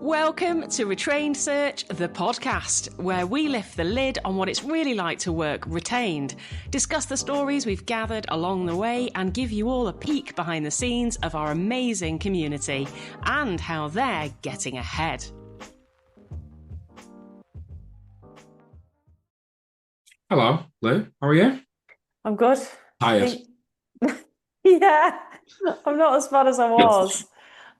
Welcome to Retrained Search, the podcast, where we lift the lid on what it's really like to work retained, discuss the stories we've gathered along the way, and give you all a peek behind the scenes of our amazing community and how they're getting ahead. Hello, Lou. How are you? I'm good. Tired. Yeah, I'm not as bad as I was.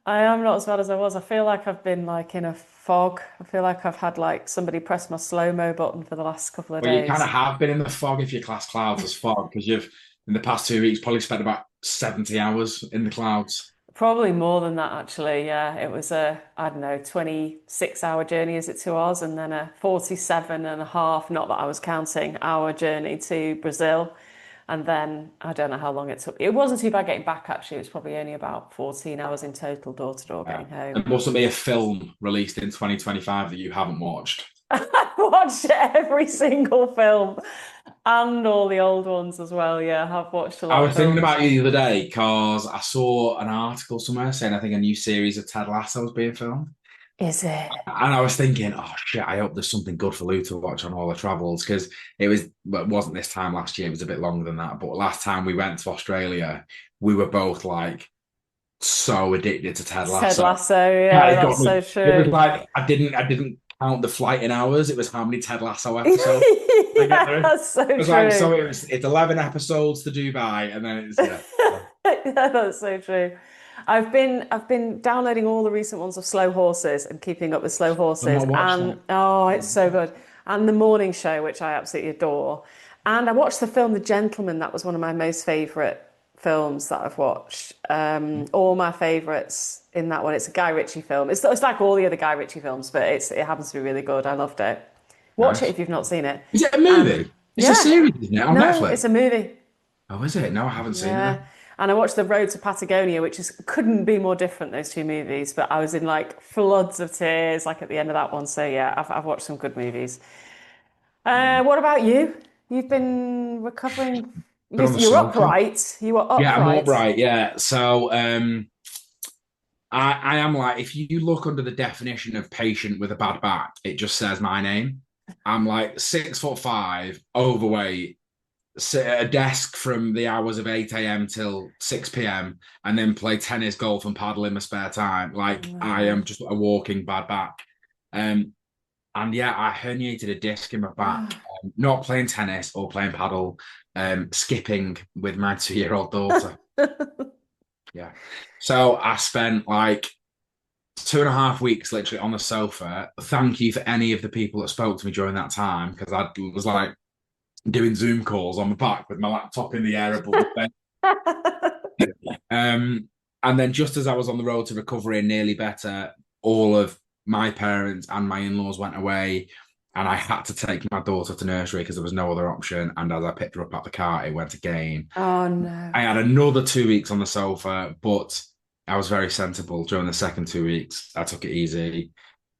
I am not as bad as I was. I feel like I've been like in a fog. I feel like I've had like somebody press my slow-mo button for the last couple of Well, you kind of days. have been in the fog if you class clouds as fog, because you've, in the past 2 weeks, probably spent about 70 hours in the clouds. Probably more than that, actually. Yeah, it was a, I don't know, 26-hour journey, is it to Oz, and then a 47 and a half, not that I was counting, hour journey to Brazil. And then I don't know how long it took. It wasn't too bad getting back, actually. It was probably only about 14 hours in total, door to door, getting There home. mustn't be a film released in 2025 that you haven't watched. I watched every single film and all the old ones as well. Yeah, I've watched a I lot of was thinking films. about you the other day because I saw an article somewhere saying I think a new series of Ted Lasso is being filmed. Is it? And I was thinking, oh shit, I hope there's something good for Lou to watch on all the travels because well, it wasn't this time last year, it was a bit longer than that. But last time we went to Australia, we were both like so addicted to Ted Ted Lasso. Lasso, Yeah, yeah, it got that's so me. It was true. like I didn't count the flight in hours. It was how many Ted Lasso episodes I get Yeah, through. that's so It was like true. so it's 11 episodes to Dubai, and then it's yeah. Yeah, that's so true. I've been downloading all the recent ones of Slow Horses and keeping up with Slow I'm Horses, not watching and it. oh, it's so good. And The Morning Show, which I absolutely adore. And I watched the film The Gentleman. That was one of my most favourite films that I've watched. All my favourites in that one. It's a Guy Ritchie film. It's like all the other Guy Ritchie films, but it happens to be really good. I loved it. Watch it Nice. if you've not seen it. Is it a And movie? It's a yeah, series, isn't it, on no, Netflix? it's a movie. Oh, is it? No, I haven't seen it Yeah. then. And I watched The Road to Patagonia, which is couldn't be more different, those two movies, but I was in like floods of tears like at the end of that one. So yeah, I've watched some good movies. What about you? You've been recovering. Been on the You're sofa. upright. You are Yeah, I'm upright. upright. Yeah. So I am like, if you look under the definition of patient with a bad back, it just says my name. I'm like 6'5", overweight, sit at a desk from the hours of 8 a.m. till 6 p.m. and then play tennis, golf, and paddle in my spare time. Oh Like my I am God. just a walking bad back. Um, and yeah, I herniated a disc in my back, not playing tennis or playing paddle, skipping with my 2-year-old daughter. Yeah. So I spent like 2.5 weeks literally on the sofa. Thank you for any of the people that spoke to me during that time because I was like doing Zoom calls on my back with my laptop in the air above the bed. Um, and then just as I was on the road to recovery and nearly better, all of my parents and my in-laws went away, and I had to take my daughter to nursery because there was no other option. And as I picked her up at the car, it went again. Oh no. I had another 2 weeks on the sofa, but I was very sensible during the second 2 weeks. I took it easy,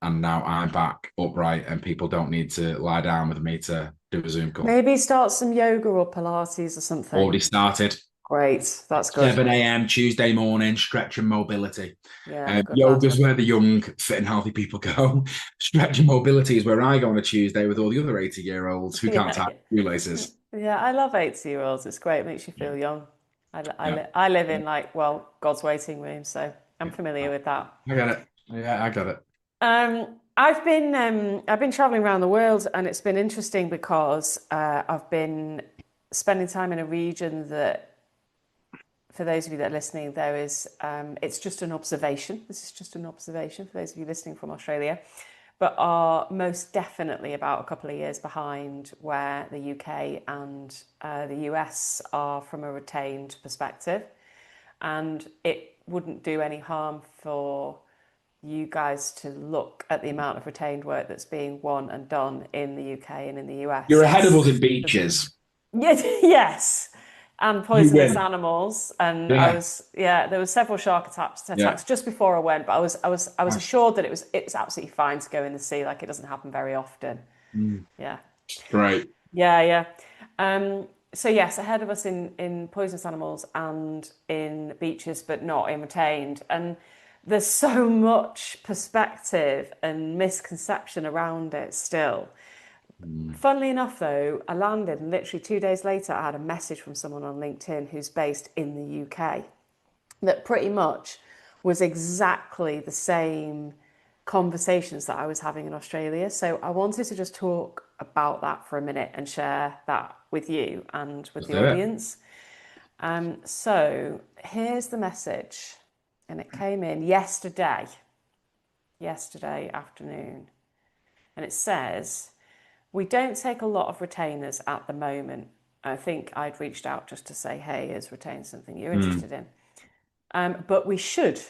and now I'm back upright, and people don't need to lie down with me to do a Zoom call. Maybe start some yoga or Pilates or Already something. started. Great. That's good. 7 a.m. Tuesday morning, stretch and mobility. Yeah, good lad. Yoga's where the young, fit and healthy people go. Stretch and mobility is where I go on a Tuesday with all the other 80-year-olds who can't Yeah, tie yeah. shoelaces. Yeah, I love 80-year-olds. It's great. It makes you Yeah, feel young. yeah, I live yeah, in like, well, God's waiting room, so I'm yeah. familiar with that. I got it. Yeah, I got it. I've been traveling around the world, and it's been interesting because I've been spending time in a region that, for those of you that are listening, it's just an observation. This is just an observation for those of you listening from Australia, but are most definitely about a couple of years behind where the UK and the US are from a retained perspective. And it wouldn't do any harm for you guys to look at the amount of retained work that's being won and done in the UK and in the US. You're ahead of us It's in beaches. yes, yes, and You poisonous win. animals. And Yeah, there was several shark yeah, attacks just before I went, but I was nice. assured that it's absolutely fine to go in the sea. Like, it doesn't happen very often. Mm, Yeah, great. yeah, yeah. So yes, ahead of us in poisonous animals and in beaches, but not in retained. And there's so much perspective and misconception around it still. Mm. Funnily enough, though, I landed and literally 2 days later, I had a message from someone on LinkedIn who's based in the UK that pretty much was exactly the same conversations that I was having in Australia. So I wanted to just talk about that for a minute and share that with you and with Let's the do it. audience. So here's the message, and it came in yesterday afternoon, and it says, "We don't take a lot of retainers at the moment." I think I'd reached out just to say, "Hey, is retained something you're interested in?" But we should,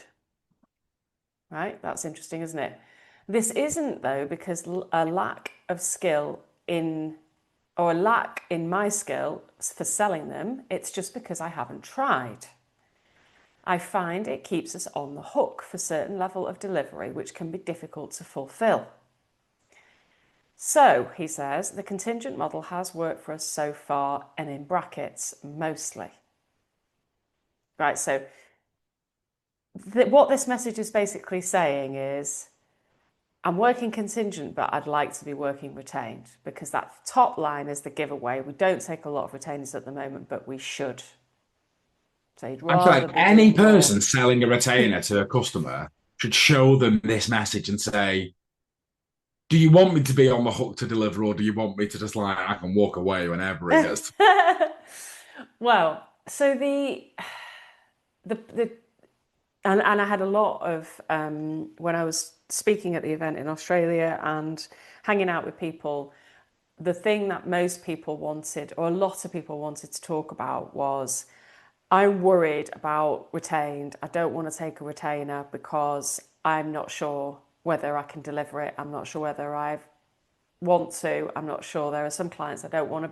right? That's interesting, isn't it? This isn't, though, because a lack of skill in, or a lack in my skill for selling them. It's just because I haven't tried. I find it keeps us on the hook for certain level of delivery, which can be difficult to fulfill. So, he says, the contingent model has worked for us so far, and in brackets, mostly. Right, so what this message is basically saying is, I'm working contingent, but I'd like to be working retained, because that top line is the giveaway. We don't take a lot of retainers at the moment, but we should. So you'd I feel rather like be any doing more. person selling a retainer to a customer should show them this message and say, do you want me to be on the hook to deliver, or do you want me to just like I can walk away whenever it gets? Well, so the and I had a lot of when I was speaking at the event in Australia and hanging out with people. The thing that most people wanted, or a lot of people wanted to talk about, was, I'm worried about retained. I don't want to take a retainer because I'm not sure whether I can deliver it. I'm not sure whether I want to. I'm not sure. There are some clients I don't want to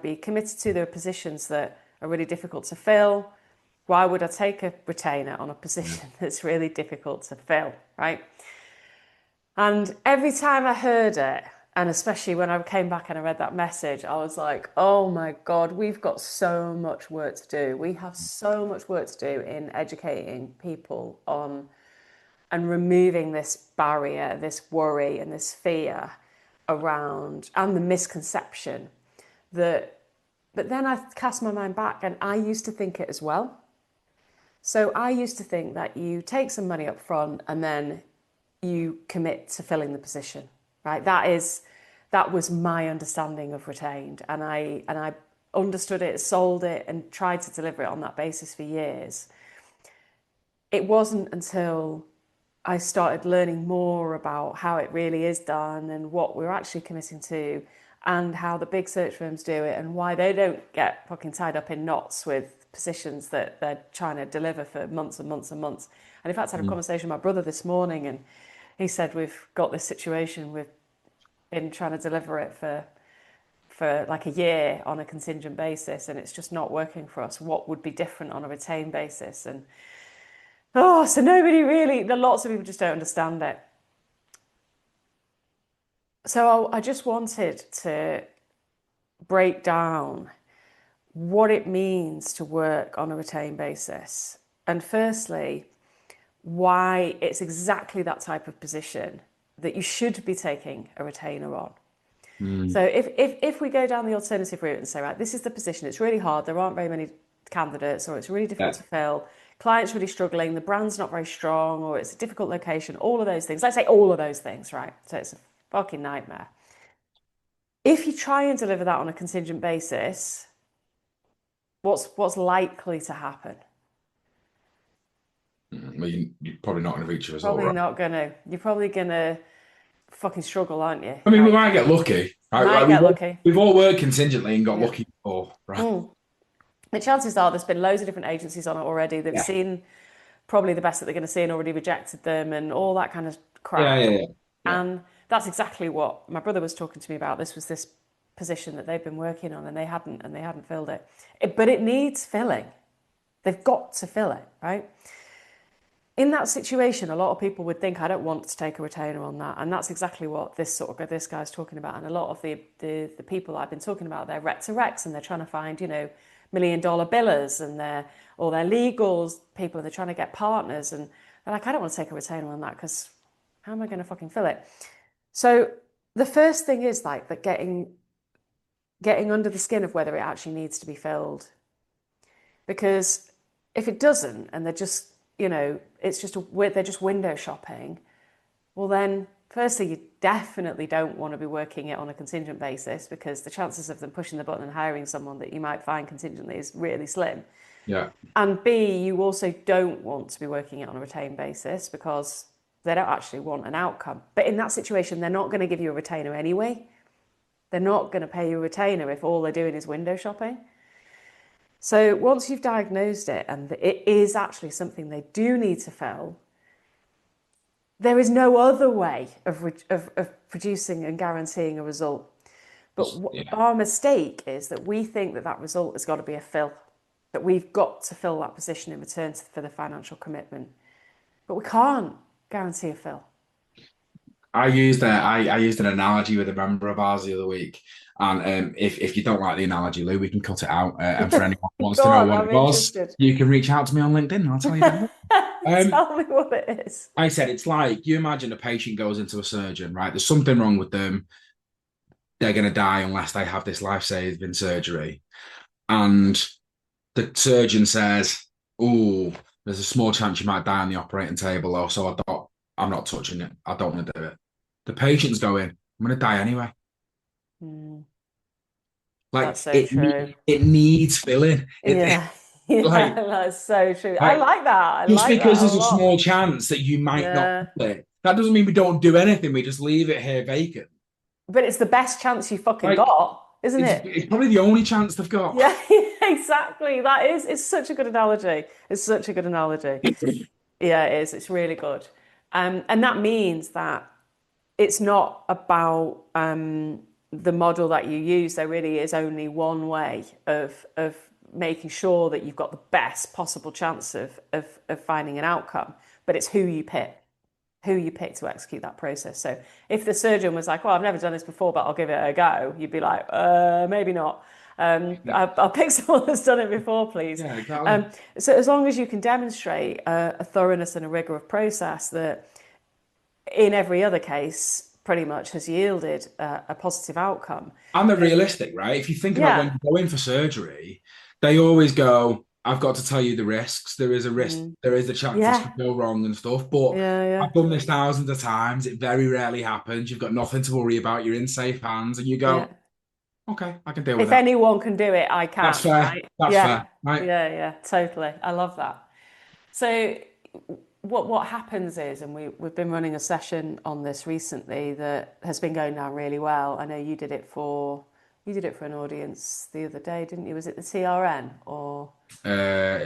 be committed to. There are positions that are really difficult to fill. Why would I take a retainer on a position that's really difficult to fill, right? And every time I heard it, and especially when I came back and I read that message, I was like, oh my God, we've got so much work to do. We have so much work to do in educating people on and removing this barrier, this worry, and this fear around, and the misconception that. But then I cast my mind back, and I used to think it as well. So I used to think that you take some money up front and then you commit to filling the position, right? That was my understanding of retained, and I understood it, sold it, and tried to deliver it on that basis for years. It wasn't until I started learning more about how it really is done and what we're actually committing to, and how the big search firms do it, and why they don't get fucking tied up in knots with positions that they're trying to deliver for months and months and months. And in fact, I had a conversation with my brother this morning, and he said, we've got this situation, we've been trying to deliver it for like a year on a contingent basis, and it's just not working for us. What would be different on a retained basis? And so nobody really, lots of people just don't understand it. So I just wanted to break down what it means to work on a retained basis. And firstly, why it's exactly that type of position that you should be taking a retainer on. Mm. So if we go down the alternative route and say, right, this is the position, it's really hard, there aren't very many candidates, or it's really difficult Yeah. to fill, client's really struggling, the brand's not very strong, or it's a difficult location, all of those things. Let's say all of those things, right? So it's a fucking nightmare. If you try and deliver that on a contingent basis, what's likely to happen? Well, you're probably not going to reach your result, Probably right? not gonna. You're probably gonna fucking struggle, aren't you? I mean, we Right? might get lucky. Right? Might Like get lucky. we've all worked contingently and got Yeah. lucky before, right? The chances are there's been loads of different agencies on it already. They've Yeah. seen probably the best that they're going to see and already rejected them and all that kind of Yeah, crap. yeah, yeah. Yeah. And that's exactly what my brother was talking to me about. This was this position that they've been working on, and they hadn't filled it. But it needs filling. They've got to fill it, right? In that situation, a lot of people would think, I don't want to take a retainer on that. And that's exactly what this guy's talking about. And a lot of the people I've been talking about, they're rec to recs, and they're trying to find, million-dollar billers and they're legals people, and they're trying to get partners, and they're like, I don't want to take a retainer on that because how am I going to fucking fill it? So the first thing is like that getting under the skin of whether it actually needs to be filled. Because if it doesn't, and they're just, they're just window shopping, well then, firstly, you definitely don't want to be working it on a contingent basis, because the chances of them pushing the button and hiring someone that you might find contingently is really slim. Yeah. And B, you also don't want to be working it on a retained basis because they don't actually want an outcome. But in that situation, they're not going to give you a retainer anyway. They're not going to pay you a retainer if all they're doing is window shopping. So once you've diagnosed it and it is actually something they do need to fill, there is no other way of producing and guaranteeing a result. But Yeah. our mistake is that we think that that result has got to be a fill, that we've got to fill that position in return for the financial commitment. But we can't guarantee a fill. I used an analogy with a member of ours the other week, and if you don't like the analogy, Lou, we can cut it out. And for anyone who wants Go to know on, what I'm it was, interested. you can reach out to me on LinkedIn. I'll tell you that. Tell me what it is. I said it's like you imagine a patient goes into a surgeon, right? There's something wrong with them. They're going to die unless they have this life-saving surgery, and the surgeon says, "Oh, there's a small chance you might die on the operating table, or so I'm not touching it. I don't want to do it." The patient's going, "I'm going to die anyway." Like That's so true. it needs filling. Yeah, yeah, Like that's so true. I like like that. I just like that because a there's a lot. small chance that you might not Yeah, fill it, that doesn't mean we don't do anything. We just leave it here vacant. but it's the best chance you fucking Like got, isn't it? it's probably the only chance they've got. Yeah, exactly. It's such a good analogy. It's such a good analogy. Yeah, it is. It's really good. And that means that it's not about the model that you use. There really is only one way of making sure that you've got the best possible chance of finding an outcome, but it's who you pick to execute that process. So if the surgeon was like, "Well, I've never done this before, but I'll give it a go," you'd be like, maybe not. I'll pick someone that's done it before, please. Yeah, exactly. So as long as you can demonstrate a thoroughness and a rigor of process that in every other case pretty much has yielded a positive outcome. And they're realistic, right? If you think about when Yeah. you go in for surgery, they always go, "I've got to tell you the risks. There is a risk, there is a chance this Yeah. could go wrong and stuff. But Yeah. Yeah. I've done this thousands of times. It very rarely happens. You've got nothing to worry about. You're in safe hands." And you Yeah. go, "Okay, I can deal with If that. anyone can do it, I That's can, fair. right? That's Yeah. fair." Right? Yeah. Yeah. Totally. I love that. So what happens is, and we've been running a session on this recently that has been going down really well. I know you did it for an audience the other day, didn't you? Was it the TRN or Uh,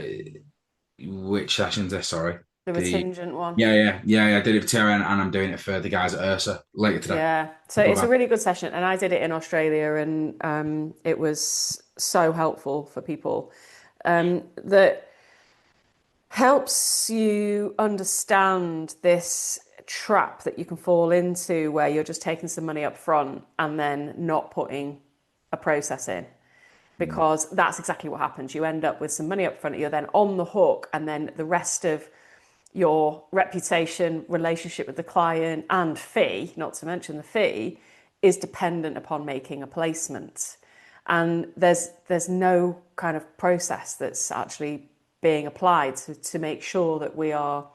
which session's this? Sorry. the The retingent one? yeah. I did it for TRN and I'm doing it for the guys at Ursa later today. Yeah. So Above it's a that. really good session, and I did it in Australia, and it was so helpful for people that helps you understand this trap that you can fall into where you're just taking some money up front and then not putting a process in, because that's exactly what happens. You end up with some money up front, you're then on the hook, and then the rest of your reputation, relationship with the client, and fee, not to mention the fee, is dependent upon making a placement. And there's no kind of process that's actually being applied to make sure that we are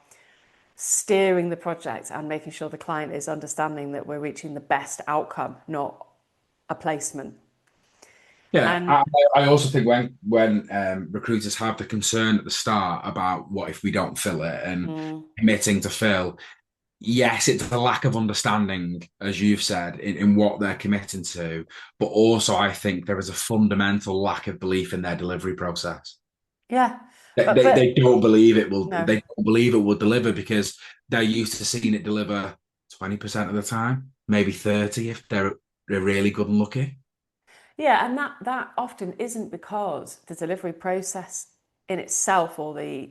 steering the project and making sure the client is understanding that we're reaching the best outcome, not a placement. Yeah, And I also think when recruiters have the concern at the start about what if we don't fill it and committing to fill, yes, it's a lack of understanding, as you've said, in what they're committing to, but also I think there is a fundamental lack of belief in their delivery process. yeah, They don't believe it will. no. They don't believe it will deliver because they're used to seeing it deliver 20% of the time, maybe 30 if they're really good and lucky. Yeah, and that often isn't because the delivery process in itself, or the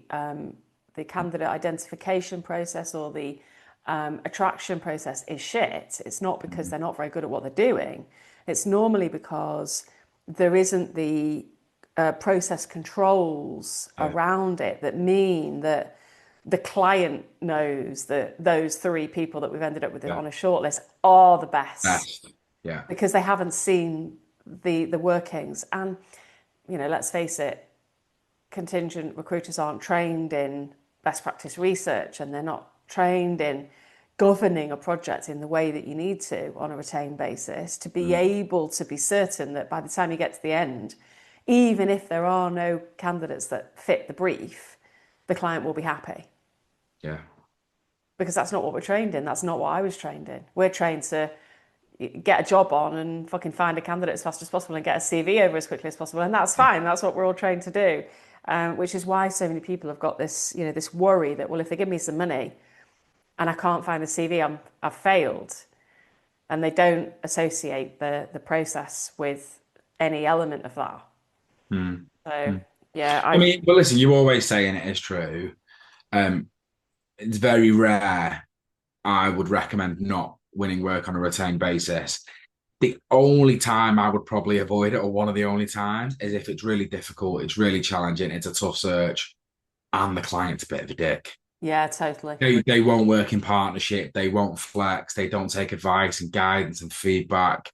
candidate identification process, or the attraction process is shit. It's not because they're not very good at what they're doing. It's normally because there isn't the process controls Yeah. around it that mean that the client knows that those three people that we've ended up with Yeah. on a shortlist are the best Best. Yeah. because they haven't seen the workings. And let's face it, contingent recruiters aren't trained in best practice research, and they're not trained in governing a project in the way that you need to on a retained basis to be able to be certain that by the time you get to the end, even if there are no candidates that fit the brief, the client will be happy. Yeah. Because that's not what we're trained in. That's not what I was trained in. We're trained to get a job on and fucking find a candidate as fast as possible and get a CV over as quickly as possible. And that's fine. That's what we're all trained to do. Which is why so many people have got this, this worry that, well, if they give me some money and I can't find the CV, I've failed. And they don't associate the process with any element of that. Mm. So, Mm. yeah, I mean, but listen, you always say, and it is true, it's very rare I would recommend not winning work on a retained basis. The only time I would probably avoid it, or one of the only times, is if it's really difficult, it's really challenging, it's a tough search, and the client's a bit of a dick. yeah, totally. They won't work in partnership, they won't flex, they don't take advice and guidance and feedback.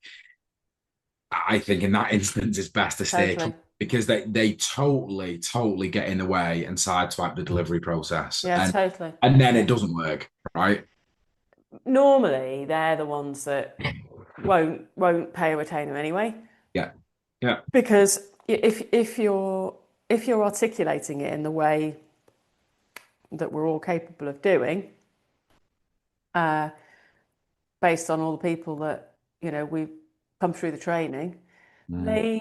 I think in that instance, it's best to stay Totally. clear because they totally get in the way and sideswipe the delivery process, Yeah, and totally. then Yeah. it doesn't work, right? Normally, they're the ones that won't pay a retainer anyway, Yeah, yeah. because if you're articulating it in the way that we're all capable of doing, uh, based on all the people that we've come through the training, Mm, they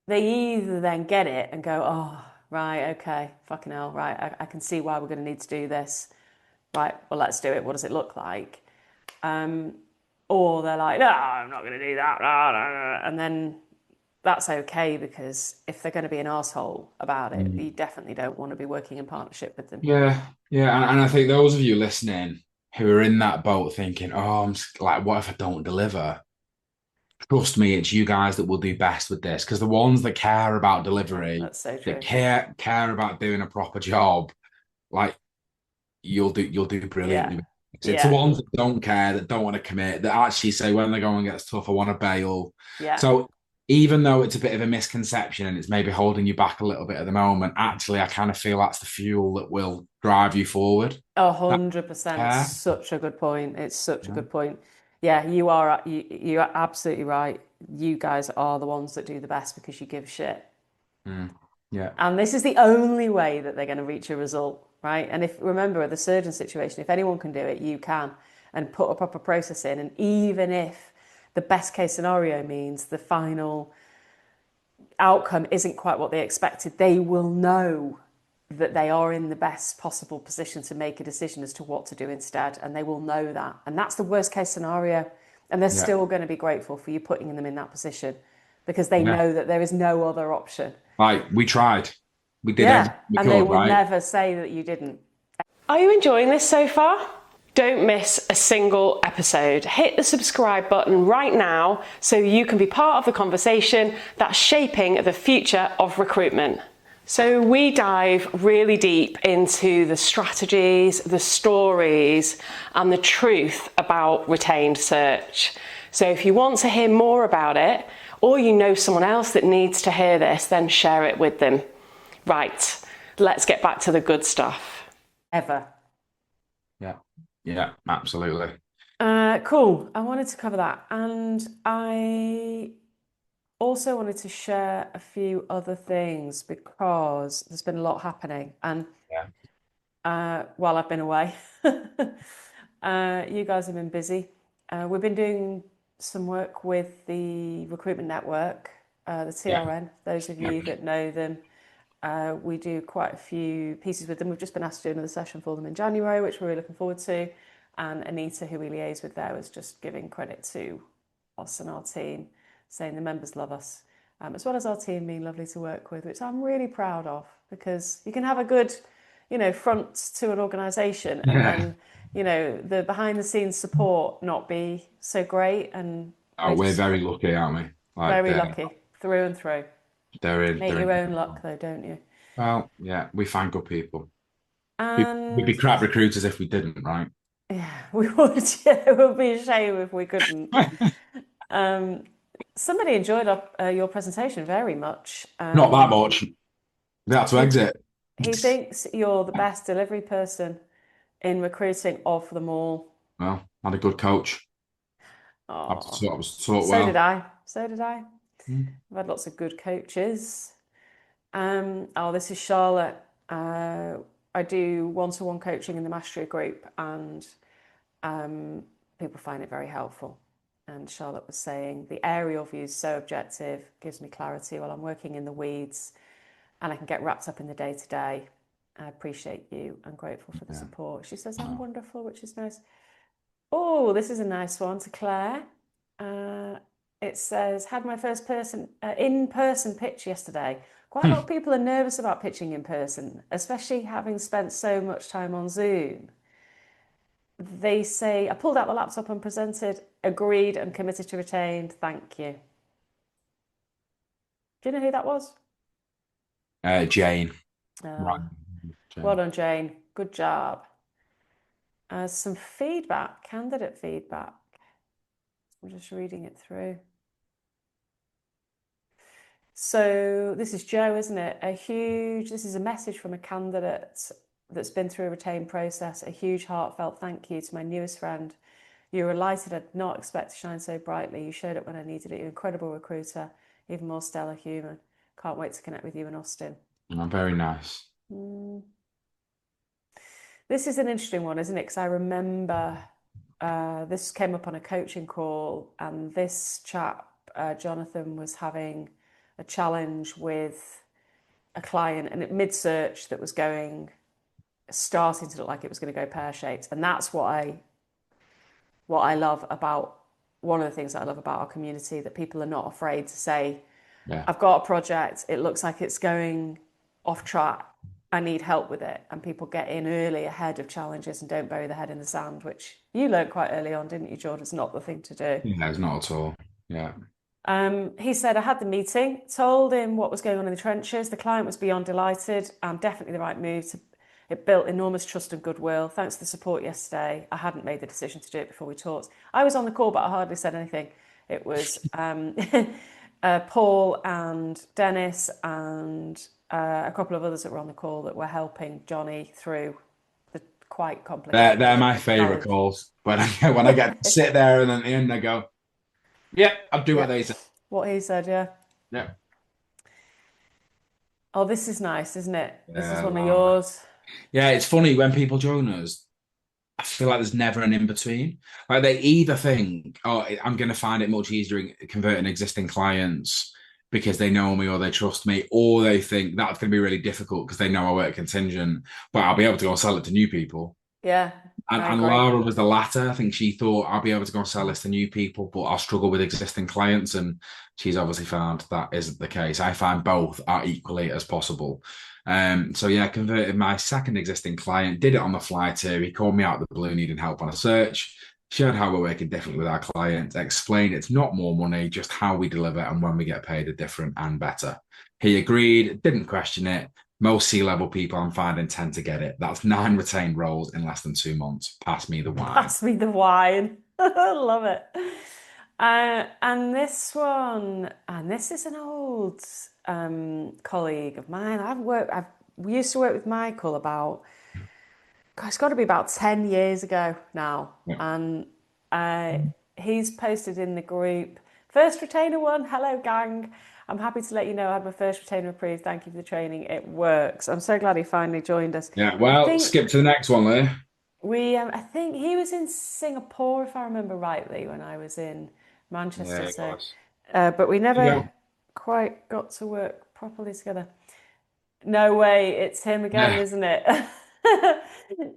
they either then get it and go, oh right, okay, fucking hell, right, I can see why we're going to need to do this, right, well let's do it. What does it look like? Or they're like, no, I'm not going to do that, and then that's okay, because if they're going to be an asshole about it, mm. you definitely don't want to be working in partnership with them. Yeah, yeah, and I think those of you listening who are in that boat thinking, "Oh, like, what if I don't deliver?" Trust me, it's you guys that will do best with this because the ones that care about Yeah, delivery, that's so that true. care about doing a proper job, like you'll do Yeah, brilliantly. It's the yeah, ones that don't care, that don't want to commit, that actually say when the going gets tough, I want to bail. yeah. So even though it's a bit of a misconception and it's maybe holding you back a little bit at the moment, actually I kind of feel that's the fuel that will drive you forward. That 100%. care. Such a good point. It's such a Yeah. good point. Yeah, you're absolutely right. You guys are the ones that do the best because you give shit. Mm. Yeah. And this is the only way that they're going to reach a result, right? And if remember the surgeon situation, if anyone can do it, you can, and put a proper process in. And even if the best case scenario means the final outcome isn't quite what they expected, they will know that they are in the best possible position to make a decision as to what to do instead. And they will know that. And that's the worst case scenario. And they're Yeah. still going to be grateful for you putting them in that position because they Yeah. know that there is no other option. Like we tried. We did everything Yeah. we And they could, will right? never say that you didn't. Are you enjoying this so far? Don't miss a single episode. Hit the subscribe button right now so you can be part of the conversation that's shaping the future of recruitment. So we dive really deep into the strategies, the stories, and the truth about retained search. So if you want to hear more about it, or you know someone else that needs to hear this, then share it with them. Right, let's get back to the good stuff. Ever. Yeah. Yeah, absolutely. Cool. I wanted to cover that. And I also wanted to share a few other things because there's been a lot happening. And Yeah. while I've been away, you guys have been busy. We've been doing some work with the recruitment network, the Yeah. TRN. Those of Yeah. you that know them, we do quite a few pieces with them. We've just been asked to do another session for them in January, which we're really looking forward to. And Anita, who we liaise with there, was just giving credit to us and our team, saying the members love us, as well as our team being lovely to work with, which I'm really proud of, because you can have a good, front to an organisation, and Yeah. then, the behind the scenes support not be so great, and Oh, we're we're just very lucky, aren't we? Like, very lucky through and through. Make they're your in. own luck though, don't you? Well, yeah, we find good people. We'd be And crap recruiters if we didn't, right? yeah, we would. Yeah, it would be a shame if we couldn't. Um, somebody enjoyed your presentation very much. Not that much. We had to He exit. he thinks you're the best delivery person in recruiting of them all. Well, had a good coach. Oh, I was taught so did well. I. So did I. Mm. I've had lots of good coaches. Oh, this is Charlotte. I do one-to-one coaching in the mastery group, and um, people find it very helpful. And Charlotte was saying the aerial view is so objective, gives me clarity while I'm working in the weeds, and I can get wrapped up in the day to day. I appreciate you. I'm grateful for the Yeah. support. She says I'm Wow. wonderful, which is nice. Oh, this is a nice one to Claire. Uh, it says, had my first in-person pitch yesterday. Quite a lot of people are nervous about pitching in person, especially having spent so much time on Zoom. They say, I pulled out the laptop and presented, agreed and committed to retain. Thank you. Do you know who that was? Jane. Right. Uh, well Jane. done, Jane. Good job. Some feedback, candidate feedback. I'm just reading it through. So this is Joe, isn't it? This is a message from a candidate that's been through a retained process. A huge heartfelt thank you to my newest friend. You were lighted. I did not expect to shine so brightly. You showed up when I needed it. You're an incredible recruiter, even more stellar human. Can't wait to connect with you in Austin. Oh, very nice. This is an interesting one, isn't it? Because I remember this came up on a coaching call, and this chap, Jonathan, was having a challenge with a client and at mid-search that was starting to look like it was going to go pear-shaped. And that's what I love about one of the things that I love about our community, that people are not afraid to say, Yeah. I've got a project, it looks like it's going off track, I need help with it. And people get in early ahead of challenges and don't bury their head in the sand, which you learned quite early on, didn't you, George? It's not the thing to do. No, it's not at all. Yeah. He said, I had the meeting, told him what was going on in the trenches. The client was beyond delighted. Definitely the right move. It built enormous trust and goodwill. Thanks for the support yesterday. I hadn't made the decision to do it before we talked. I was on the call, but I hardly said anything. It was Paul and Dennis and a couple of others that were on the call that were helping Johnny through the quite They're complicated my favorite challenge. calls. When I get to sit there and then at the end I go, yeah, I'll do what Yeah, they say. what he said, yeah. Yeah. Oh, this is nice, isn't it? This is Yeah, one of wow. yours. Yeah, it's funny when people join us, I feel like there's never an in between. Like they either think, oh, I'm going to find it much easier in converting existing clients because they know me or they trust me, or they think that's going to be really difficult because they know I work contingent, but I'll be able to go and sell it to new people. Yeah, And, I and agree. Lara was the latter. I think she thought I'll be able to go and sell this to new people, but I'll struggle with existing clients. And she's obviously found that isn't the case. I find both are equally as possible. So yeah, converted my second existing client, did it on the fly too. He called me out of the blue needing help on a search, shared how we're working differently with our clients, explained it's not more money, just how we deliver and when we get paid are different and better. He agreed, didn't question it. Most C-level people I'm finding tend to get it. That's 9 retained roles in less than 2 months. Pass me the wine. Pass me the wine. Love it. And this one, and this is an old colleague of mine. We used to work with Michael about, God, it's got to be about 10 years ago now. Yeah. And uh, he's posted in the group, first retainer one, hello gang. I'm happy to let you know I had my first retainer approved. Thank you for the training. It works. I'm so glad he finally joined us. Yeah. I Well, think skip to the next one there. I think he was in Singapore, if I remember rightly, when I was in Yeah, Manchester. it So, was. but we There you never go. quite got to work properly together. No way, it's him again, Yeah. isn't it?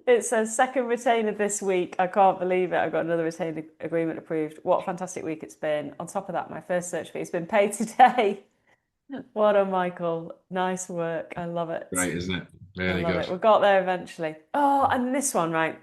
It says second retainer this week. I can't believe it. I got another retainer agreement approved. What a fantastic week it's been. On top of that, my first search fee has been paid today. Well done, Michael. Nice work. I love it. Great, isn't it? I Really love good. it. We got there eventually. Oh, and this one, right?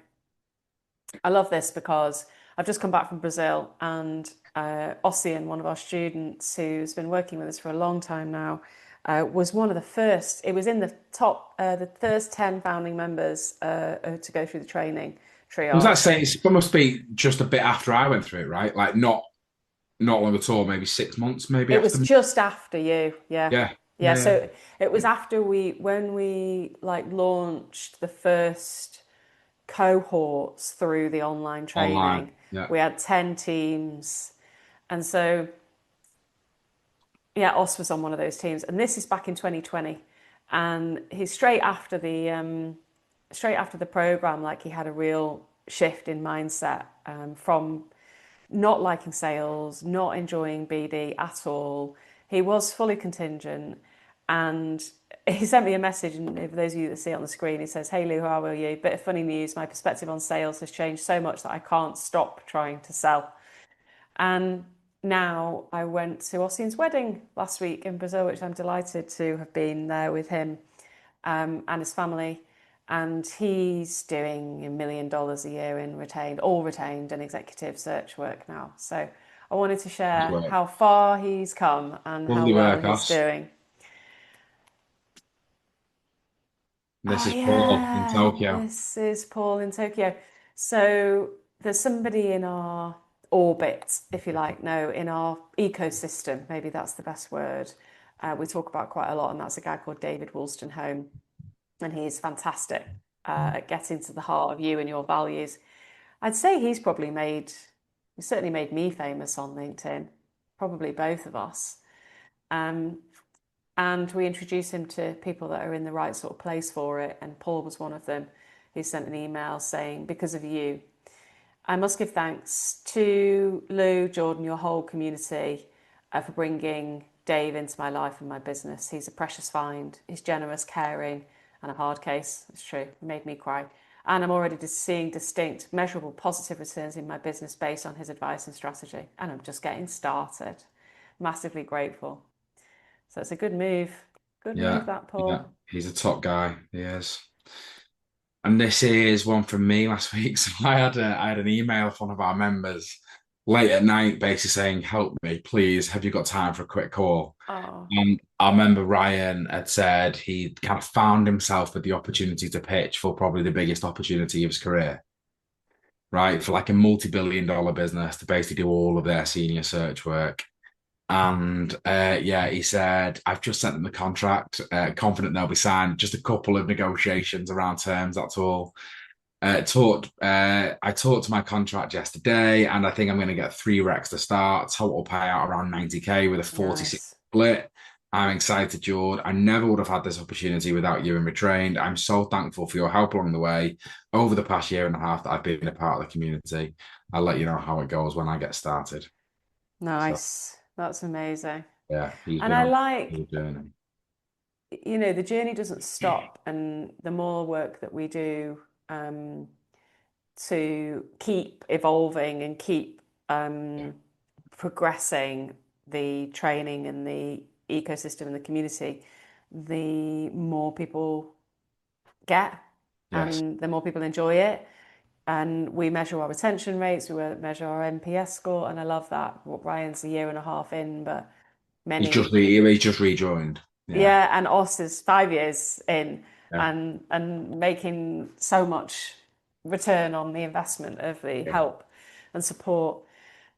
I love this because I've just come back from Brazil and Ossian, one of our students who's been working with us for a long time now, was one of the first. It was in the top, the first 10 founding members to go through the training Was that triage. saying it must be just a bit after I went through it, right? Like not long at all, maybe 6 months, maybe It after was me. just after you, yeah. Yeah, Yeah, yeah, yeah. so it was after when we like launched the first cohorts through the online Online. training. Yeah, We had 10 teams. And so, yeah, Os was on one of those teams. And this is back in 2020. And he's straight after the program, like he had a real shift in mindset from not liking sales, not enjoying BD at all. He was fully contingent. And he sent me a message, and for those of you that see it on the screen, he says, "Hey Lou, how are you? Bit of funny news. My perspective on sales has changed so much that I can't stop trying to sell." And now I went to Ossian's wedding last week in Brazil, which I'm delighted to have been there with him and his family. And he's doing $1 million a year in all retained and executive search work now. So I wanted to nice share work. how far he's come and how Lovely well work, he's Os. doing. This Oh, is Paul in yeah, Tokyo. this is Paul in Tokyo. So there's somebody in our orbit, if you like, no, in our ecosystem, maybe that's the best word. We talk about quite a lot, and that's a guy called David Woolston-Home, and he's fantastic at getting to the heart of you and your values. I'd say he certainly made me famous on LinkedIn, probably both of us. Um, and we introduce him to people that are in the right sort of place for it. And Paul was one of them who sent an email saying, "Because of you, I must give thanks to Lou, Jordan, your whole community for bringing Dave into my life and my business. He's a precious find. He's generous, caring, and a hard case. It's true. It made me cry. And I'm already seeing distinct, measurable, positive returns in my business based on his advice and strategy. And I'm just getting started. Massively grateful." So it's a good move. Good move, Yeah, that yeah. Paul. He's a top guy. He is. And this is one from me last week. So I had an email from one of our members late at night, basically saying, "Help me, please. Have you got time for a quick call?" Oh, And our member Ryan had said he kind of found himself with the opportunity to pitch for probably the biggest opportunity of his career, right? For like a multi-billion-dollar business to basically do all of their senior search work. And yeah, he said, "I've just sent them the contract, confident they'll be signed. Just a couple of negotiations around terms, that's all." I talked to my contract yesterday, and I think I'm going to get 3 recs to start. Total payout around 90K with a 46 nice. split. I'm excited, George. I never would have had this opportunity without you in Retrained. I'm so thankful for your help along the way over the past year and a half that I've been a part of the community. I'll let you know how it goes when I get started. So Nice. That's amazing. yeah, he's And been I on the like, journey. the journey doesn't stop. And the more work that we do um, to keep evolving and keep Yeah. progressing the training and the ecosystem and the community, the more people get Yes. and the more people enjoy it. And we measure our retention rates, we measure our NPS score, and I love that. Ryan's a year and a half in, but many, He's just rejoined. Yeah. yeah, and Os is 5 years in, Yeah. and making so much return on the investment of the Yeah. help and support.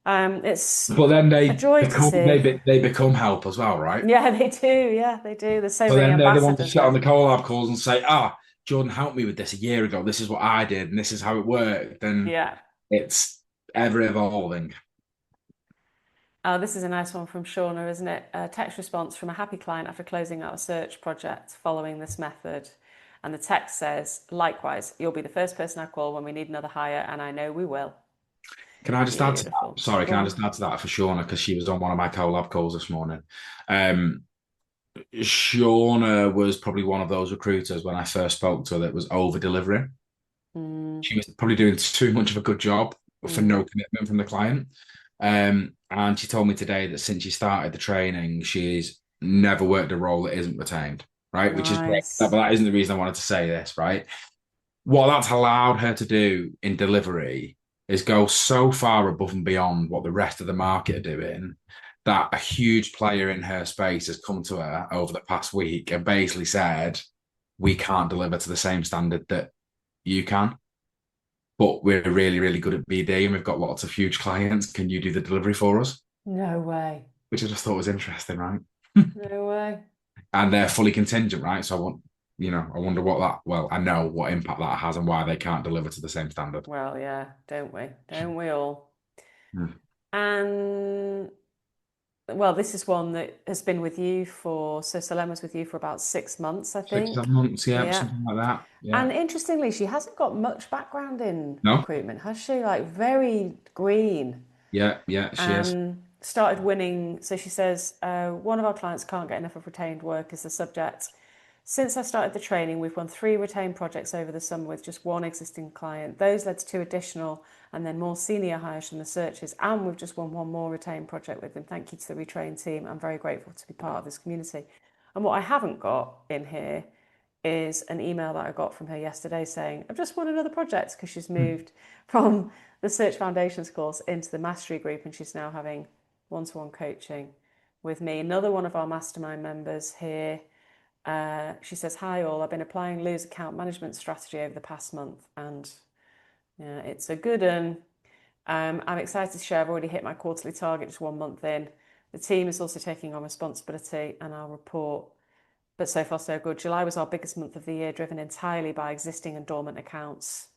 It's But then a joy to see. they become help as well, right? Yeah, they do. Yeah, they do. There's so So many then they want to ambassadors sit on now. the collab calls and say, Jordan helped me with this a year ago. This is what I did, and this is how it worked. And Yeah. it's ever evolving. Oh, this is a nice one from Shauna, isn't it? A text response from a happy client after closing out a search project following this method. And the text says, "Likewise, you'll be the first person I call when we need another hire, and I know we will." Can I just add to that? Beautiful. Sorry, Go can I on. just add to that for Shauna because she was on one of my collab calls this morning. Um, Shauna was probably one of those recruiters when I first spoke to her that was over delivering. Mm, She was probably doing too much of a good job for mm, no commitment from the client. And she told me today that since she started the training, she's never worked a role that isn't retained, right? Which is great. But nice. that isn't the reason I wanted to say this, right? What that's allowed her to do in delivery is go so far above and beyond what the rest of the market are doing that a huge player in her space has come to her over the past week and basically said, we can't deliver to the same standard that you can, but we're really, really good at BD and we've got lots of huge clients. Can you do the delivery for us? No way. Which I just thought was interesting, right? No way. And they're fully contingent, right? So I wonder what that, well, I know what impact that has and why they can't deliver to the same standard. Well, yeah, don't we? Don't we all? Mm. And well, this is one that has been with you so Selema's with you for about 6 months, I Six, think. 7 months, yeah, Yeah. something like that. Yeah. And interestingly, she hasn't got much background in No? recruitment, has she? Like very green. Yeah, yeah, she is. Started winning. So she says, one of our clients can't get enough of retained work is the subject. Since I started the training, we've won 3 retained projects over the summer with just one existing client. Those led to 2 additional and then more senior hires from the searches. And we've just won 1 more retained project with them. Thank you to the retrained team. I'm very grateful to be part of this community. And what I haven't got in here is an email that I got from her yesterday saying, I've just won another project because she's moved from the Search Foundations course into the Mastery group and she's now having one-to-one coaching with me. Another one of our mastermind members here, she says, hi all, I've been applying Lou's account management strategy over the past month and yeah, it's a good one. I'm excited to share I've already hit my quarterly target just 1 month in. The team is also taking on responsibility and I'll report. But so far so good. July was our biggest month of the year, driven entirely by existing and dormant accounts.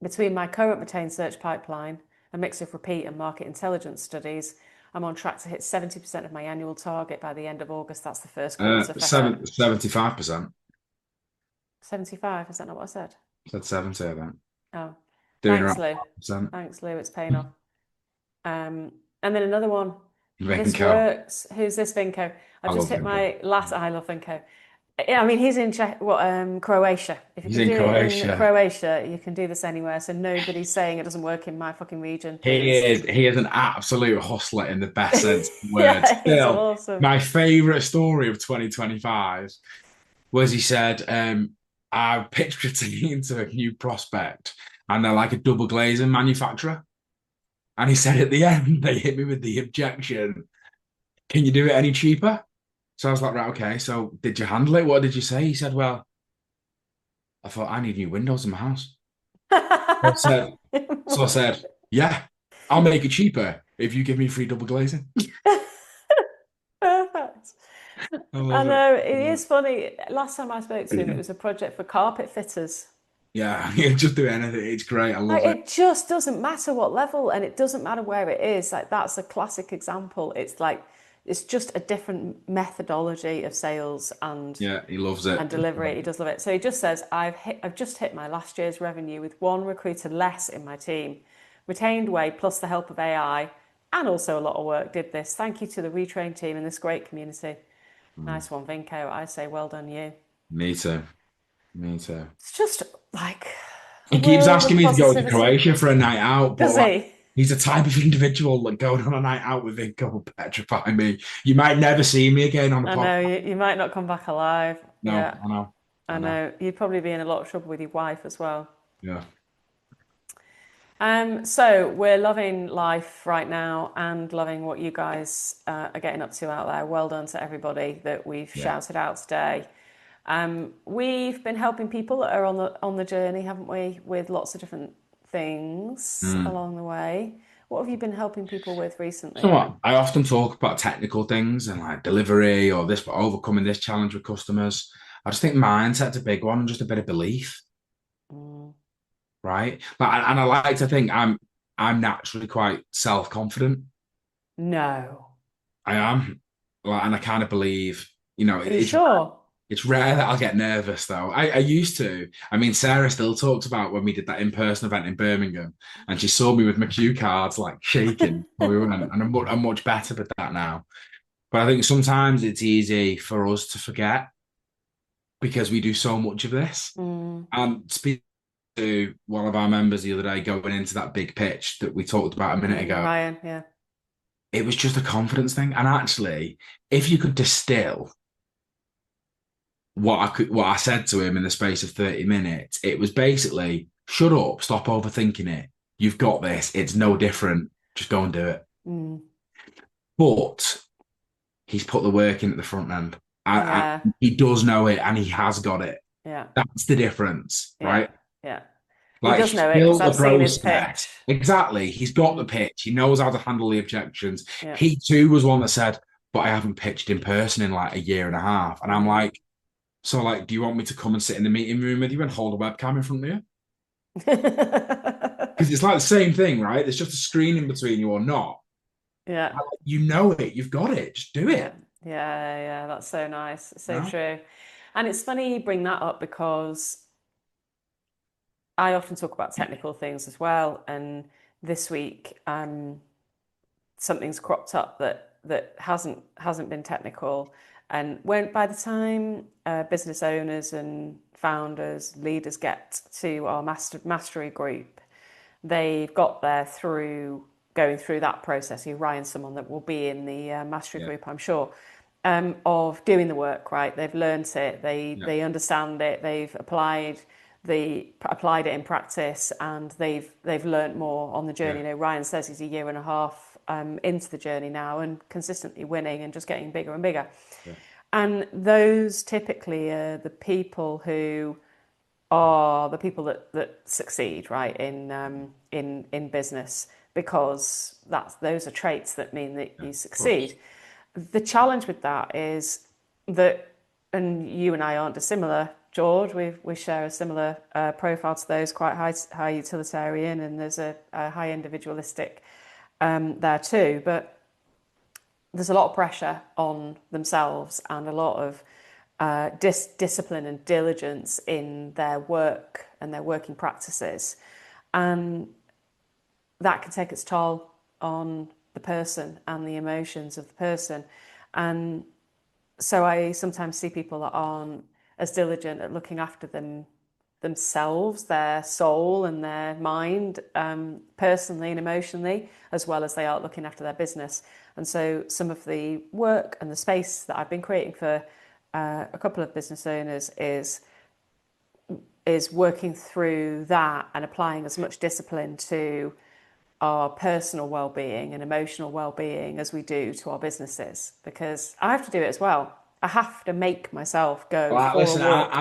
Between my current retained search pipeline, a mix of repeat and market intelligence studies, I'm on track to hit 70% of my annual target by the end of August. That's the first quarter for her. 75%. 75, is that not what I said? Said 70, I think. Oh, Doing thanks, around Lou. 5%. Thanks, Lou. It's paying off. And then another one. This Vinco. works. Who's this Vinco? I I've just love hit Vinco. my last. I love Vinco. Yeah, I mean, he's in Croatia. If you He's can in do it in Croatia. Croatia, you can do this anywhere. So nobody's saying it doesn't work in my fucking region, He please. is. He is an absolute hustler in the best sense of the word. Yeah, he's Still, awesome. my favourite story of 2025 was he said, I pitched a team to a new prospect and they're like a double glazing manufacturer. And he said at the end, they hit me with the objection, can you do it any cheaper? So I was like, right, okay. So did you handle it? What did you say? He said, well, I thought I need new windows in my house. So I said, so I said, yeah, I'll make it cheaper if you give me free double glazing. Perfect. I I love it. know, it is funny. Last time I spoke to him, it was a project for carpet fitters. Yeah, he'll just do anything. It's great. I Like love it. it just doesn't matter what level and it doesn't matter where it is. Like that's a classic example. It's like it's just a different methodology of sales Yeah, he loves and it. delivery. He does love it. So he just says, I've just hit my last year's revenue with 1 recruiter less in my team. Retained way plus the help of AI and also a lot of work did this. Thank you to the retrained team and this great community. Mm, Nice one, Vinco. I say well done you. me too. Me too. It's just like a He keeps world asking of me to go to positivity. Croatia for a night out, but Does like he? he's the type of individual that going on a night out with Vinco will petrify me. You might never see me again on a I know podcast. you might not come back alive. No, Yeah, I know. I I know. know. You'd probably be in a lot of trouble with your wife as well. Yeah. So we're loving life right now and loving what you guys are getting up to out there. Well done to everybody that we've Yeah. shouted out today. We've been helping people that are on the journey, haven't we, with lots of different things Mm. along the way. What have you been helping people with recently, So Aaron? what? I often talk about technical things and like delivery or this, but overcoming this challenge with customers. I just think mindset's a big one and just a bit of belief, Mm, right? Like, and I like to think I'm naturally quite self-confident. no. I am, like, and I kind of believe, Are you sure? it's rare that I'll get nervous though. I used to. I mean, Sarah still talked about when we did that in-person event in Birmingham, and she saw me with my cue cards like shaking when we went, and I'm much better with that now. But I think sometimes it's easy for us to forget because we do so much of this. Mm, And speaking to one of our members the other day going into that big pitch that we talked about a minute ago, Ryan, yeah. it was just a confidence thing. And actually, if you could distill what I said to him in the space of 30 minutes, it was basically shut up, stop overthinking it. you've got this. It's no different. Just go and do it. Mm. But he's put the work in at the front end. Yeah. He does know it and he has got it. Yeah. That's the difference, Yeah. right? Yeah. He Like does he's know it because built the I've seen his pitch. process. Exactly. He's got the Mm. pitch. He knows how to handle the objections. Yeah. He too was one that said, but I haven't pitched in person in like a year and a half. And I'm Mm. like, so like, do you want me to come and sit in the meeting room with you and hold a webcam in front of you? Because it's like the same thing, right? There's just a screen in between you or not. Yeah. You know it. You've got it. Just do Yeah. it. Yeah. Yeah. That's so nice. You So know? true. And it's funny you bring that up because I often talk about technical things as well. And this week, something's cropped up that hasn't been technical, and when by the time business owners and founders, leaders get to our mastery group, they've got there through going through that process. Ryan's someone that will be in the mastery Yeah. group, I'm sure, of doing the work. Right, they've learnt it, Yeah. they understand it, they've applied it in practice, and they've learnt more on the journey. Yeah. Ryan says he's a year and a half into the journey now, and consistently winning and just getting bigger and bigger. Yeah. And those typically are the people who are the people that succeed, right, in business, because those are traits that mean that Yeah. you Of course. succeed. The challenge with that is that, and you and I aren't dissimilar, George. We share a similar profile to those, quite high utilitarian, and there's a high individualistic there too. But there's a lot of pressure on themselves and a lot of discipline and diligence in their work and their working practices, and that can take its toll on the person and the emotions of the person. And so I sometimes see people that aren't as diligent at looking after themselves, their soul and their mind, personally and emotionally, as well as they are looking after their business. And so some of the work and the space that I've been creating for a couple of business owners is working through that and applying as much discipline to our personal well-being and emotional well-being as we do to our businesses, because I have to do it as well. I have to make myself go Well, for a listen, walk.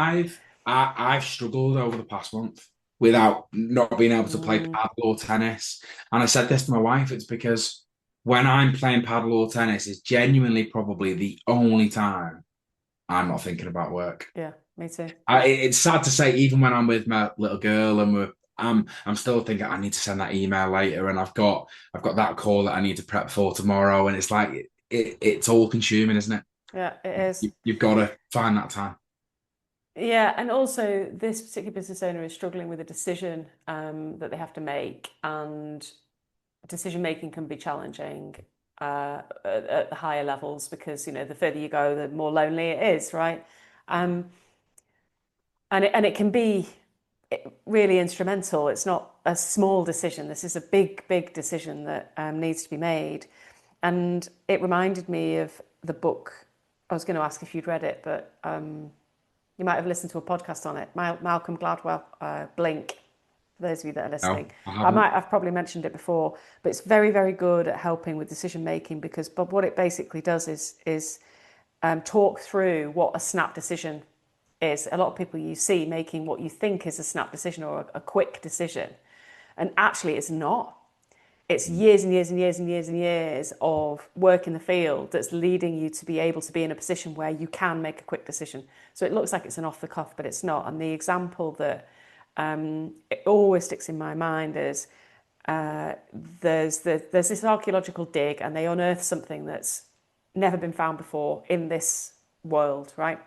I've struggled over the past month without not being able to play paddle or tennis. And I said this to my wife, it's because when I'm playing paddle or tennis, it's genuinely probably the only time I'm not thinking about work. Yeah, me too. It's sad to say, even when I'm with my little girl and I'm still thinking I need to send that email later, and I've got that call that I need to prep for tomorrow, and it's like it's all consuming, isn't it? Yeah, it is. You've got to find that time. Yeah, and also this particular business owner is struggling with a decision that they have to make, and decision making can be challenging at the higher levels, because the further you go, the more lonely it is, right? Um, and it can be really instrumental. It's not a small decision. This is a big decision that needs to be made. And it reminded me of the book. I was going to ask if you'd read it, but you might have listened to a podcast on it. Malcolm Gladwell, Blink. For those of you that are No, listening, I haven't. I've probably mentioned it before, but it's very, very good at helping with decision making, because but what it basically does is talk through what a snap decision is. A lot of people you see making what you think is a snap decision or a quick decision, and actually it's not. It's years and years and years and years and years of work in the field that's leading you to be able to be in a position where you can make a quick decision. So it looks like it's an off the cuff, but it's not. And the example that it always sticks in my mind is there's this archaeological dig, and they unearth something that's never been found before in this world, right?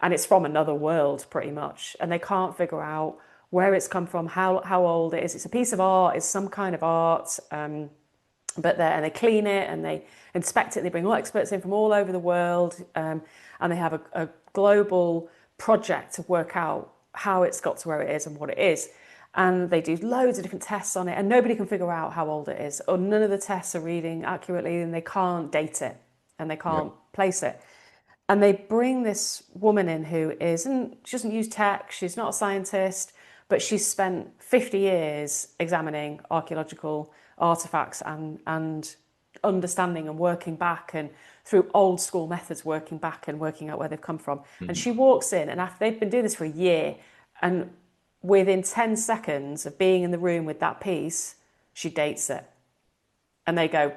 And it's from another world pretty much, and they can't figure out where it's come from, how old it is. It's a piece of art, it's some kind of art, but they clean it and they inspect it. They bring all experts in from all over the world, and they have a global project to work out how it's got to where it is and what it is. And they do loads of different tests on it, and nobody can figure out how old it is, or none of the tests are reading accurately, and they can't date it and they Yeah. can't place it. And they bring this woman in who isn't, she doesn't use tech, she's not a scientist, but she's spent 50 years examining archaeological artifacts and understanding and working back and through old school methods, working back and working out where they've come from. And she walks in, and after they've been doing this for a year, and within 10 seconds of being in the room with that piece, she dates it. And they go,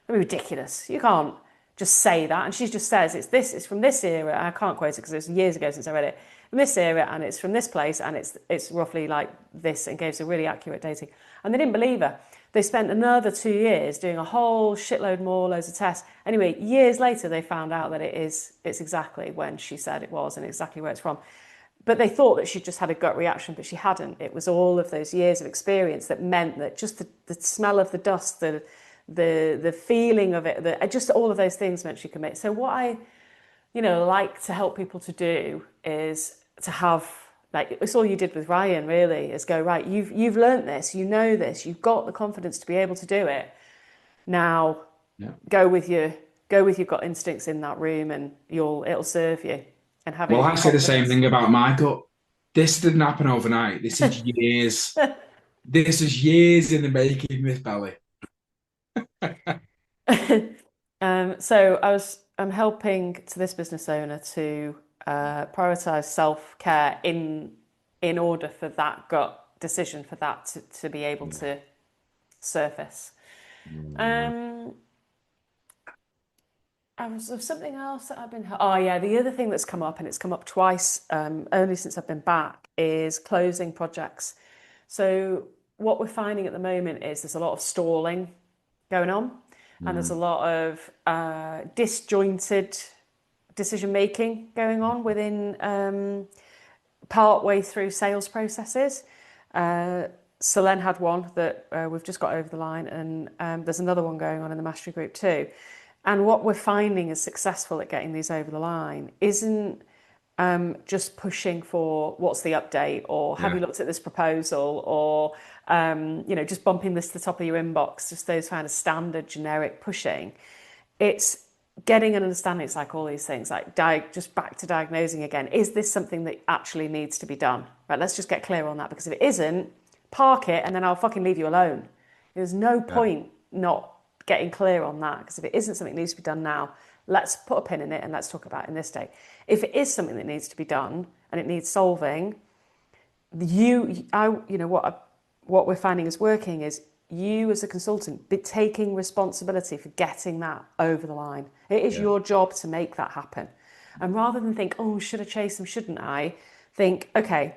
ridiculous. You can't just say that. And she just says, it's from this era. I can't quote it because it was years ago since I read it. From this era, and it's from this place, and it's roughly like this, and gives a really accurate dating. And they didn't believe her. They spent another 2 years doing a whole shitload more, loads of tests. Anyway, years later, they found out that it's exactly when she said it was and exactly where it's from. But they thought that she just had a gut reaction, but she hadn't. It was all of those years of experience that meant that just the smell of the dust, the feeling of it, just all of those things meant she could make. So what I, like to help people to do is to have, like, it's all you did with Ryan really, is go, right, you've learned this, you know this, you've got the confidence to be able to do it. Now go with your gut instincts in that room, and it'll serve you. And Well, having I say the same confidence. thing about my gut. This didn't happen overnight. This is years. This is years in the making, Miss Belly. So I'm helping to this business owner to prioritize self-care in order for that gut decision, for that to be able to surface. Mm. Um, there something else that I've been. Oh yeah, the other thing that's come up, and it's come up twice, only since I've been back, is closing projects. So what we're finding at the moment is there's a lot of stalling going on, and there's a Mm. lot of disjointed decision making going on within part way through sales processes. Selene had one that we've just got over the line, and there's another one going on in the mastery group too. And what we're finding is successful at getting these over the line isn't just pushing for what's the update, or have you Yeah, looked at this proposal, or just bumping this to the top of your inbox, just those kind of standard generic pushing. It's getting an understanding. It's like all these things, like just back to diagnosing again. Is this something that actually needs to be done? Right, let's just get clear on that, because if it isn't, park it and then I'll fucking leave you alone. There's no yeah, point not getting clear on that, because if it isn't something that needs to be done now, let's put a pin in it and let's talk about it in this day. If it is something that needs to be done and it needs solving, what we're finding is working is you as a consultant be taking responsibility for getting that over the line. It is yeah, your job to make that happen. And rather than think, oh, should I chase them, shouldn't I? Think, okay,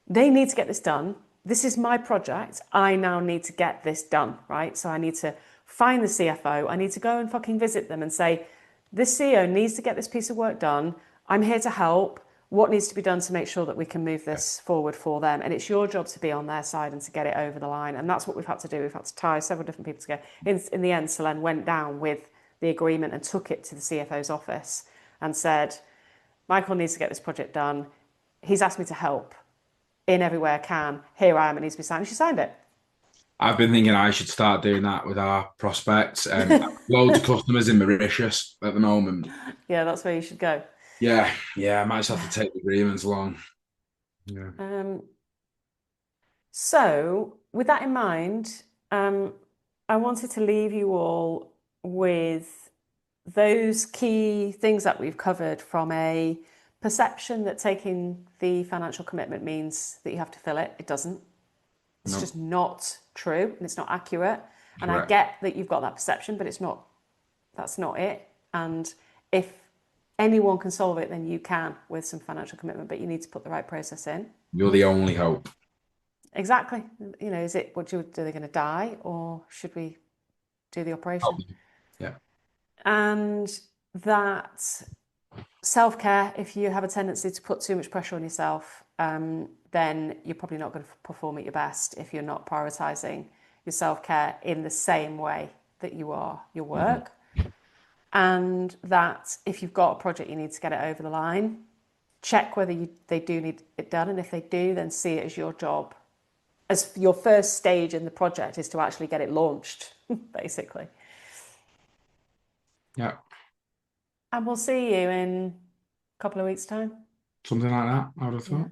they need to get this done. This is my project. I now need to get this done, right? So I need to find the CFO. I need to go and fucking visit them and say, this CEO needs to get this piece of work done. I'm here to help. What needs to be done to make sure that we can move yeah. this forward for them? And it's your job to be on their side and to get it over the line. And that's what we've had to do. We've had to tie several different people together. In the end, Selene went down with the agreement and took it to the CFO's office and said, Michael needs to get this project done. He's asked me to help in every way I can. Here I am, it needs to be signed. And she signed it. I've been thinking I should start doing that with our prospects. Loads of customers in Mauritius at the moment. Yeah, that's where you should go. Yeah, yeah, I might just have to take the agreements along. Yeah. Um, so, with that in mind, I wanted to leave you all with those key things that we've covered, from a perception that taking the financial commitment means that you have to fill it. It doesn't. It's No, just not true and it's not accurate. And I correct. get that you've got that perception, but that's not it. And if anyone can solve it, then you can with some financial commitment, but you need to put the right process in. You're the only hope. Exactly. Is it are they going to die, or should we do the Help operation? you. Yeah. And that self care, if you have a tendency to put too much pressure on yourself, then you're probably not going to perform at your best if you're not prioritizing your self care in the same way that you are your Mhm. work. And that if you've got a project, you need to get it over the line. Check whether they do need it done, and if they do, then see it as your job. As your first stage in the project is to actually get it launched, basically. Yeah. And we'll see you in a couple of weeks' time. Something like that, I would have Yeah. thought.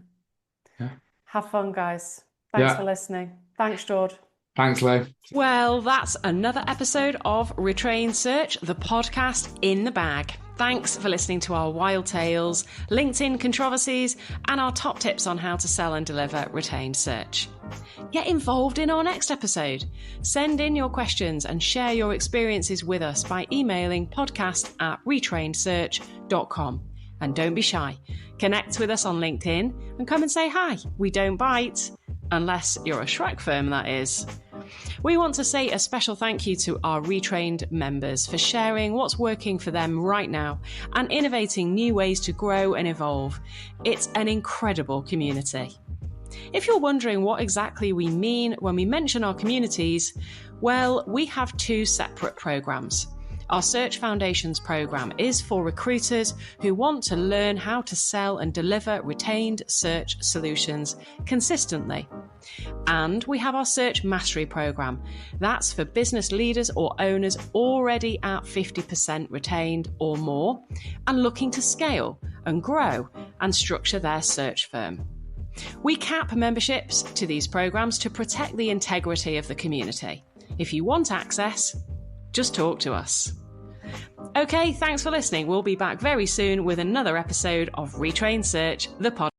Yeah. Have fun, guys. Thanks for listening. Thanks, George. Thanks, Lou. Well, that's another episode of Retrain Search, the podcast in the bag. Thanks for listening to our wild tales, LinkedIn controversies, and our top tips on how to sell and deliver retained search. Get involved in our next episode. Send in your questions and share your experiences with us by emailing podcast@retrainedsearch.com. And don't be shy. Connect with us on LinkedIn and come and say hi. We don't bite. Unless you're a Shrek firm, that is. We want to say a special thank you to our retrained members for sharing what's working for them right now and innovating new ways to grow and evolve. It's an incredible community. If you're wondering what exactly we mean when we mention our communities, well, we have two separate programs. Our Search Foundations program is for recruiters who want to learn how to sell and deliver retained search solutions consistently. And we have our Search Mastery program. That's for business leaders or owners already at 50% retained or more and looking to scale and grow and structure their search firm. We cap memberships to these programs to protect the integrity of the community. If you want access, just talk to us. Okay, thanks for listening. We'll be back very soon with another episode of Retrain Search, the podcast.